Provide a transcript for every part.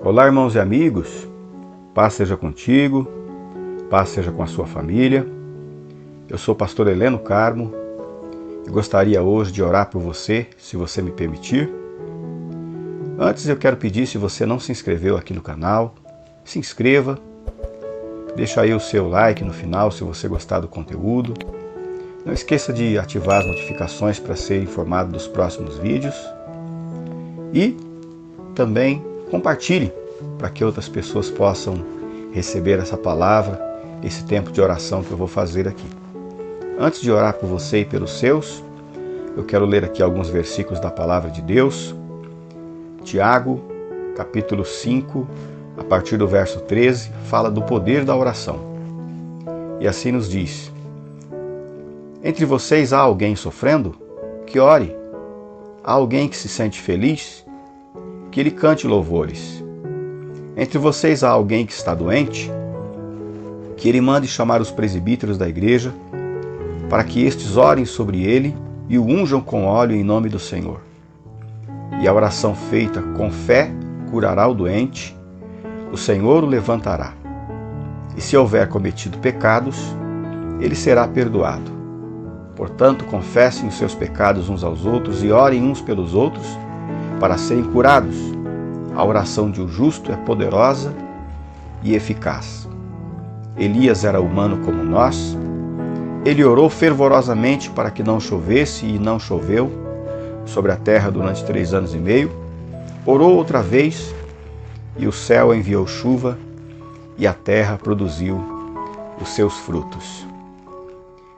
Olá, irmãos e amigos, paz seja contigo, paz seja com a sua família. Eu sou o pastor Heleno Carmo e gostaria hoje de orar por você, se você me permitir. Antes eu quero pedir, se você não se inscreveu aqui no canal, se inscreva, deixa aí o seu like no final se você gostar do conteúdo. Não esqueça de ativar as notificações para ser informado dos próximos vídeos e também compartilhe para que outras pessoas possam receber essa palavra, esse tempo de oração que eu vou fazer aqui. Antes de orar por você e pelos seus, eu quero ler aqui alguns versículos da palavra de Deus. Tiago, capítulo 5, a partir do verso 13, fala do poder da oração. E assim nos diz: entre vocês há alguém sofrendo? Que ore. Há alguém que se sente feliz? Que ele cante louvores. Entre vocês há alguém que está doente? Que ele mande chamar os presbíteros da igreja, para que estes orem sobre ele e o unjam com óleo em nome do Senhor. E a oração feita com fé curará o doente, o Senhor o levantará. E se houver cometido pecados, ele será perdoado. Portanto, confessem os seus pecados uns aos outros e orem uns pelos outros para serem curados. A oração de um justo é poderosa e eficaz. Elias era humano como nós. Ele orou fervorosamente para que não chovesse e não choveu sobre a terra durante 3 anos e meio. Orou outra vez e o céu enviou chuva e a terra produziu os seus frutos.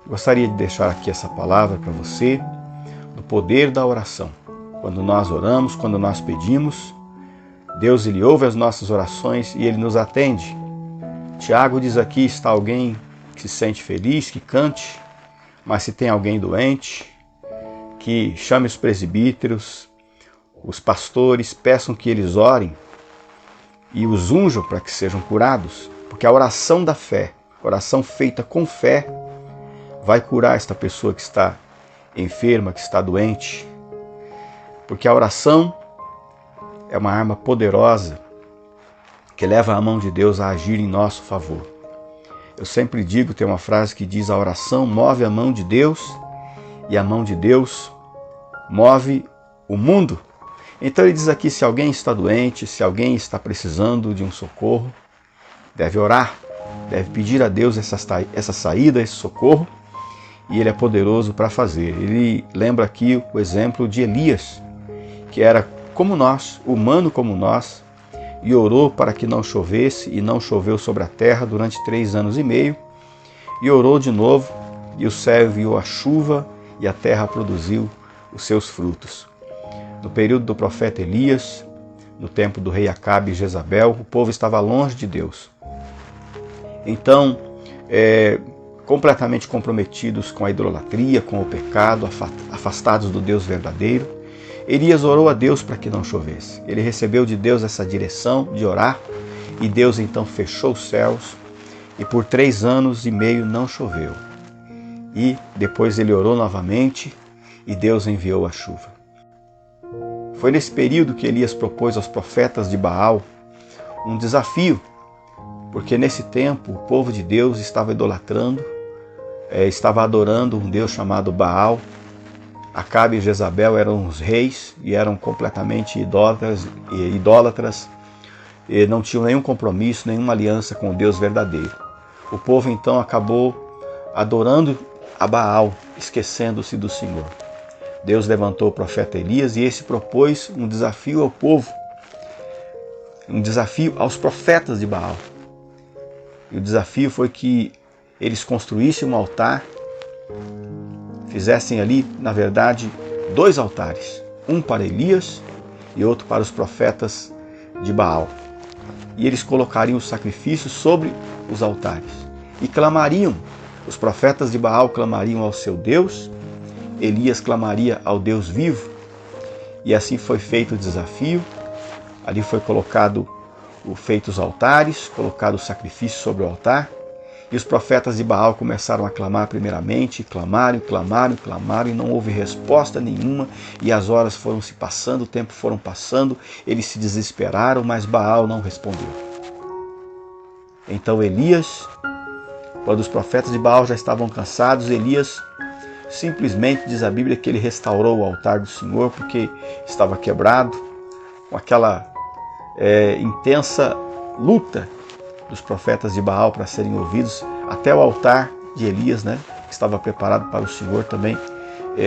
Gostaria de deixar aqui essa palavra para você, do poder da oração. Quando nós oramos, quando nós pedimos, Deus ele ouve as nossas orações e ele nos atende. Tiago diz aqui: está alguém que se sente feliz, que cante, mas se tem alguém doente, que chame os presbíteros, os pastores, peçam que eles orem e os unjam para que sejam curados, porque a oração da fé, oração feita com fé, vai curar esta pessoa que está enferma, que está doente, porque a oração é uma arma poderosa que leva a mão de Deus a agir em nosso favor. Eu sempre digo, tem uma frase que diz: a oração move a mão de Deus e a mão de Deus move o mundo. Então ele diz aqui: se alguém está doente, se alguém está precisando de um socorro, deve orar, deve pedir a Deus essa saída, esse socorro, e ele é poderoso para fazer. Ele lembra aqui o exemplo de Elias, que era como nós, humano como nós, e orou para que não chovesse, e não choveu sobre a terra durante 3 anos e meio, e orou de novo, e o céu enviou a chuva, e a terra produziu os seus frutos. No período do profeta Elias, no tempo do rei Acabe e Jezabel, o povo estava longe de Deus. Então, completamente comprometidos com a idolatria, com o pecado, afastados do Deus verdadeiro, Elias orou a Deus para que não chovesse. Ele recebeu de Deus essa direção de orar e Deus então fechou os céus e por 3 anos e meio não choveu. E depois ele orou novamente e Deus enviou a chuva. Foi nesse período que Elias propôs aos profetas de Baal um desafio, porque nesse tempo o povo de Deus estava idolatrando, estava adorando um Deus chamado Baal. Acabe e Jezabel eram os reis e eram completamente idólatras e não tinham nenhum compromisso, nenhuma aliança com o Deus verdadeiro. O povo então acabou adorando a Baal, esquecendo-se do Senhor. Deus levantou o profeta Elias e esse propôs um desafio ao povo, um desafio aos profetas de Baal. E o desafio foi que eles construíssem um altar, fizessem ali, na verdade, 2 altares, um para Elias e outro para os profetas de Baal. E eles colocariam os sacrifícios sobre os altares e clamariam. Os profetas de Baal clamariam ao seu Deus, Elias clamaria ao Deus vivo. E assim foi feito o desafio. Ali foi feito os altares, colocado o sacrifício sobre o altar. E os profetas de Baal começaram a clamar primeiramente, clamaram, e não houve resposta nenhuma, e as horas foram se passando, o tempo foram passando, eles se desesperaram, mas Baal não respondeu. Então Elias, quando os profetas de Baal já estavam cansados, Elias simplesmente, diz a Bíblia, que ele restaurou o altar do Senhor, porque estava quebrado, com aquela intensa luta dos profetas de Baal para serem ouvidos, até o altar de Elias, que estava preparado para o Senhor também,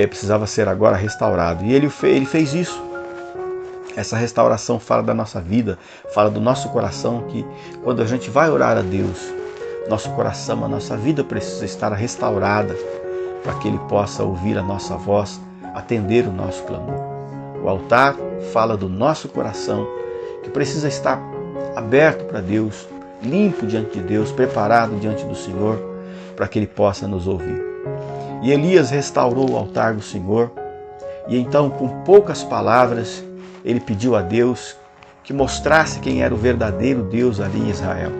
precisava ser agora restaurado. E ele fez isso. Essa restauração fala da nossa vida, fala do nosso coração, que quando a gente vai orar a Deus, nosso coração, a nossa vida precisa estar restaurada para que Ele possa ouvir a nossa voz, atender o nosso clamor. O altar fala do nosso coração, que precisa estar aberto para Deus, limpo diante de Deus, preparado diante do Senhor, para que Ele possa nos ouvir. E Elias restaurou o altar do Senhor, e então, com poucas palavras, ele pediu a Deus que mostrasse quem era o verdadeiro Deus ali em Israel.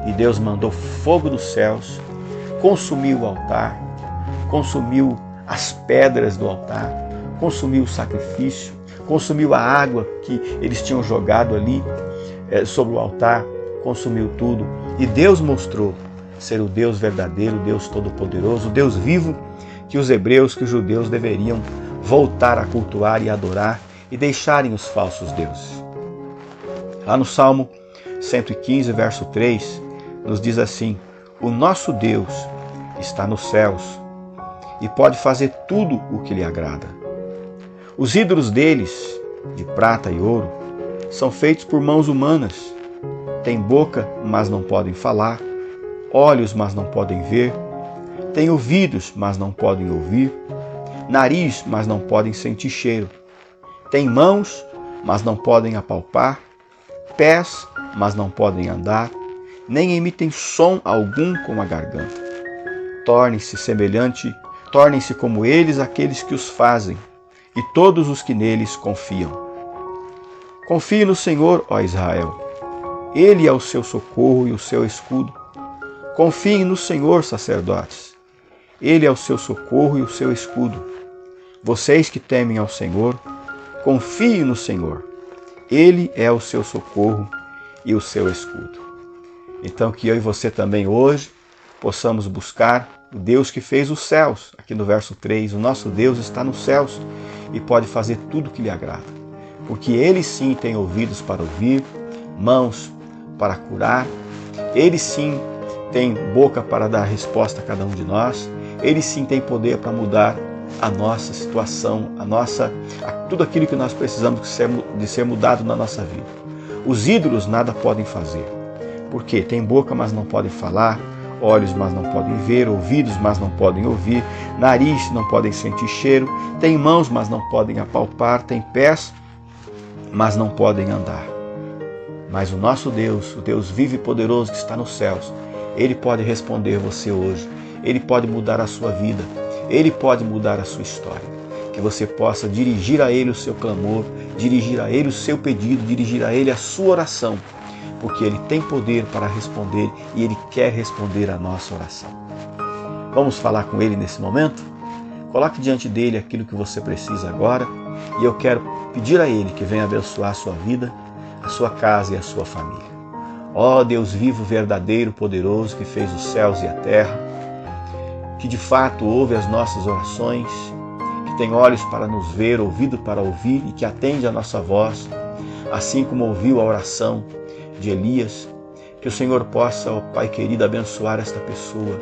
E Deus mandou fogo dos céus, consumiu o altar, consumiu as pedras do altar, consumiu o sacrifício, consumiu a água que eles tinham jogado ali sobre o altar, consumiu tudo. E Deus mostrou ser o Deus verdadeiro, o Deus todo-poderoso, o Deus vivo, que os hebreus, que os judeus deveriam voltar a cultuar e adorar e deixarem os falsos deuses. Lá no Salmo 115, verso 3, nos diz assim: o nosso Deus está nos céus e pode fazer tudo o que lhe agrada. Os ídolos deles, de prata e ouro, são feitos por mãos humanas. Têm boca, mas não podem falar, olhos, mas não podem ver, têm ouvidos, mas não podem ouvir, nariz, mas não podem sentir cheiro, têm mãos, mas não podem apalpar, pés, mas não podem andar, nem emitem som algum com a garganta. Tornem-se como eles aqueles que os fazem, e todos os que neles confiam. Confie no Senhor, ó Israel. Ele é o seu socorro e o seu escudo. Confiem no Senhor, sacerdotes. Ele é o seu socorro e o seu escudo. Vocês que temem ao Senhor, confiem no Senhor. Ele é o seu socorro e o seu escudo. Então que eu e você também hoje possamos buscar o Deus que fez os céus. Aqui no verso 3, o nosso Deus está nos céus e pode fazer tudo o que lhe agrada. Porque Ele sim tem ouvidos para ouvir, mãos para curar, Ele sim tem boca para dar resposta a cada um de nós, Ele sim tem poder para mudar a nossa situação, tudo aquilo que nós precisamos de ser mudado na nossa vida. Os ídolos nada podem fazer. Por quê? Tem boca, mas não podem falar, olhos, mas não podem ver, ouvidos, mas não podem ouvir, nariz, não podem sentir cheiro, tem mãos, mas não podem apalpar, tem pés, mas não podem andar. Mas o nosso Deus, o Deus vivo e poderoso que está nos céus, Ele pode responder você hoje, Ele pode mudar a sua vida, Ele pode mudar a sua história. Que você possa dirigir a Ele o seu clamor, dirigir a Ele o seu pedido, dirigir a Ele a sua oração, porque Ele tem poder para responder e Ele quer responder a nossa oração. Vamos falar com Ele nesse momento? Coloque diante dEle aquilo que você precisa agora e eu quero pedir a Ele que venha abençoar a sua vida, a sua casa e a sua família. Ó Deus vivo, verdadeiro, poderoso, que fez os céus e a terra, que de fato ouve as nossas orações, que tem olhos para nos ver, ouvido para ouvir e que atende a nossa voz, assim como ouviu a oração de Elias, que o Senhor possa, ó Pai querido, abençoar esta pessoa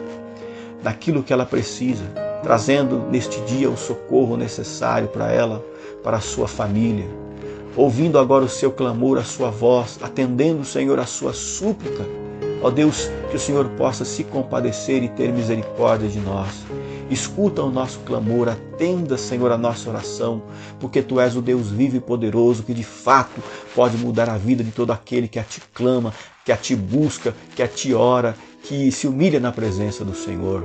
naquilo que ela precisa, trazendo neste dia o socorro necessário para ela, para a sua família, ouvindo agora o seu clamor, a sua voz, atendendo, Senhor, a sua súplica. Ó Deus, que o Senhor possa se compadecer e ter misericórdia de nós. Escuta o nosso clamor, atenda, Senhor, a nossa oração, porque Tu és o Deus vivo e poderoso que de fato pode mudar a vida de todo aquele que a Ti clama, que a Ti busca, que a Ti ora, que se humilha na presença do Senhor.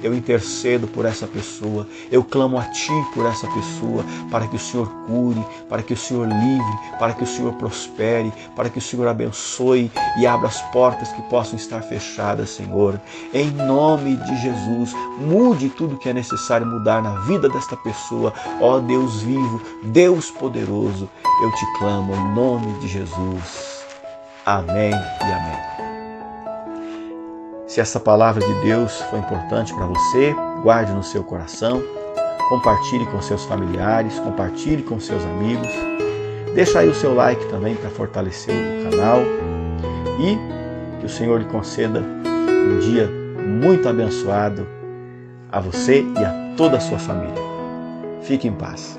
eu intercedo por essa pessoa, eu clamo a Ti por essa pessoa, para que o Senhor cure, para que o Senhor livre, para que o Senhor prospere, para que o Senhor abençoe e abra as portas que possam estar fechadas, Senhor. Em nome de Jesus, mude tudo que é necessário mudar na vida desta pessoa. Ó Deus vivo, Deus poderoso, eu te clamo em nome de Jesus. Amém e amém. Se essa palavra de Deus foi importante para você, guarde no seu coração, compartilhe com seus familiares, compartilhe com seus amigos. Deixa aí o seu like também para fortalecer o canal e que o Senhor lhe conceda um dia muito abençoado a você e a toda a sua família. Fique em paz.